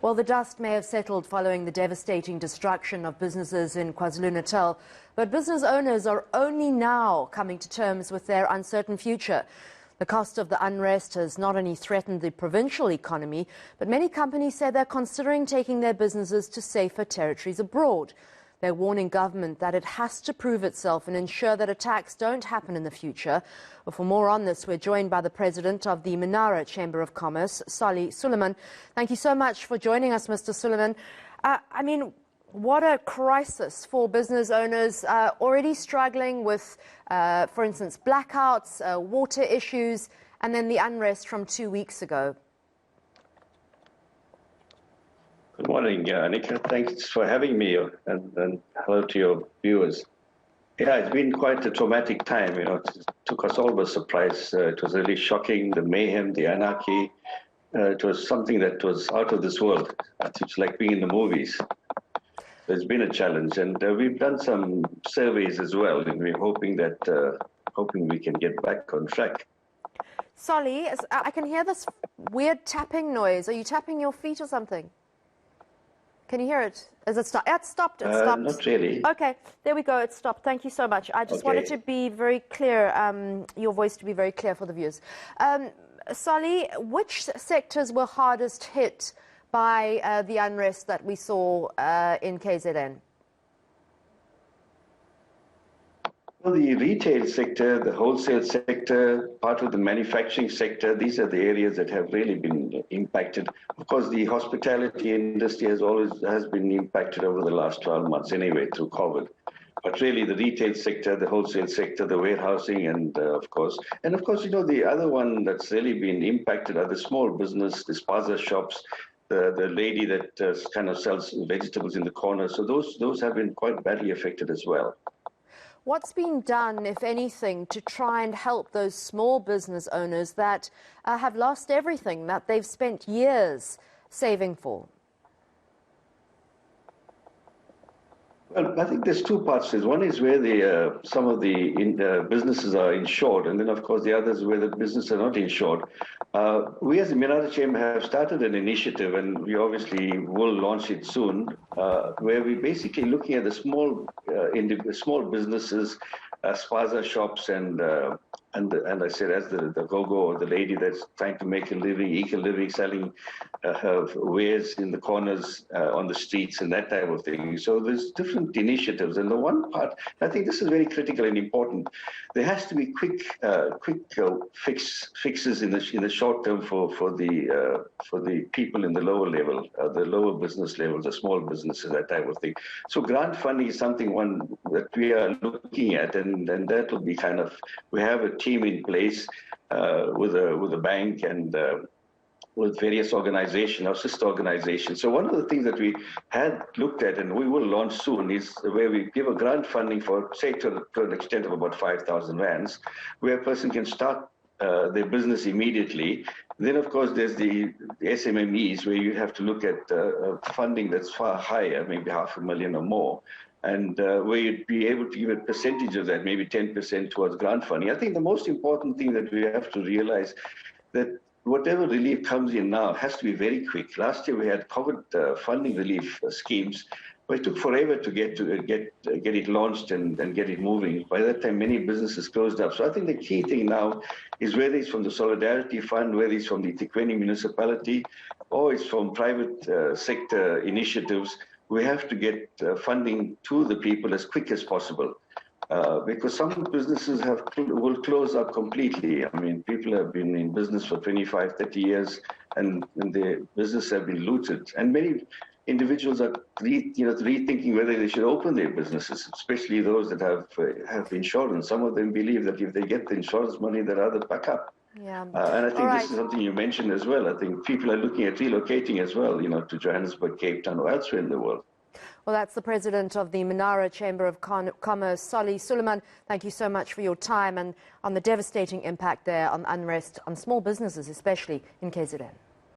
Well, the dust may have settled following the devastating destruction of businesses in KwaZulu-Natal, but business owners are only now coming to terms with their uncertain future. The cost of the unrest has not only threatened the provincial economy, but many companies say they're considering taking their businesses to safer territories abroad. They're warning government that it has to prove itself and ensure that attacks don't happen in the future. Well, for more on this, we're joined by the president of the Minara Chamber of Commerce, Suleman. Thank you so much for joining us, Mr. Suleman. What a crisis for business owners already struggling with, for instance, blackouts, water issues, and then the unrest from 2 weeks ago. Good morning, Annika. Thanks for having me, and hello to your viewers. Yeah, it's been quite a traumatic time. It took us all by surprise. It was really shocking, the mayhem, the anarchy. It was something that was out of this world. It's like being in the movies. So it's been a challenge, and we've done some surveys as well, and we're hoping we can get back on track. Solly, I can hear this weird tapping noise. Are you tapping your feet or something? Can you hear it? Is it stopped? It stopped. It stopped. Not really. Okay, there we go. It stopped. Thank you so much. I just wanted to be very clear, your voice to be very clear for the viewers. Solly, which sectors were hardest hit by the unrest that we saw in KZN? Well, the retail sector, the wholesale sector, part of the manufacturing sector, these are the areas that have really been impacted. Of course, the hospitality industry has been impacted over the last 12 months anyway through COVID. But really the retail sector, the wholesale sector, the warehousing, and of course, the other one that's really been impacted are the small business, the spaza shops, the lady that kind of sells vegetables in the corner. So those have been quite badly affected as well. What's been done, if anything, to try and help those small business owners that have lost everything that they've spent years saving for? Well, I think there's two parts to this. One is where some of the businesses are insured, and then, of course, the others where the businesses are not insured. We as the Minara Chamber have started an initiative, and we obviously will launch it soon, where we're basically looking at the small businesses, spaza shops, and I said, as the go-go or the lady that's trying to make a living, eke a living, selling her wares in the corners on the streets and that type of thing. So there's different initiatives, and the one part, I think this is very critical and important. There has to be quick fixes in the short term for the people in the lower level, the lower business levels, the small businesses, that type of thing. So grant funding is something that we are looking at, and that will be kind of, we have a team in place with a bank and with various organizations, our sister organizations. So one of the things that we had looked at, and we will launch soon, is where we give a grant funding for, say, to an extent of about 5,000 rands, where a person can start their business immediately. Then, of course, there's the SMMEs, where you have to look at funding that's far higher, maybe 500,000 or more, and where you'd be able to give a percentage of that, maybe 10% towards grant funding. I think the most important thing that we have to realize that whatever relief comes in now has to be very quick. Last year we had COVID funding relief schemes, but it took forever to get it launched and get it moving. By that time, many businesses closed up. So I think the key thing now is whether it's from the Solidarity Fund, whether it's from the Tikweni municipality, or it's from private sector initiatives, we have to get funding to the people as quick as possible. Because some businesses will close up completely. I mean, people have been in business for 25, 30 years, and their business have been looted. And many individuals are rethinking whether they should open their businesses, especially those that have insurance. Some of them believe that if they get the insurance money, they're rather back up. Yeah. And I think this is something you mentioned as well. I think people are looking at relocating as well, to Johannesburg, Cape Town, or elsewhere in the world. Well, that's the president of the Minara Chamber of Commerce, Suleman. Thank you so much for your time and on the devastating impact there on unrest on small businesses, especially in KZN.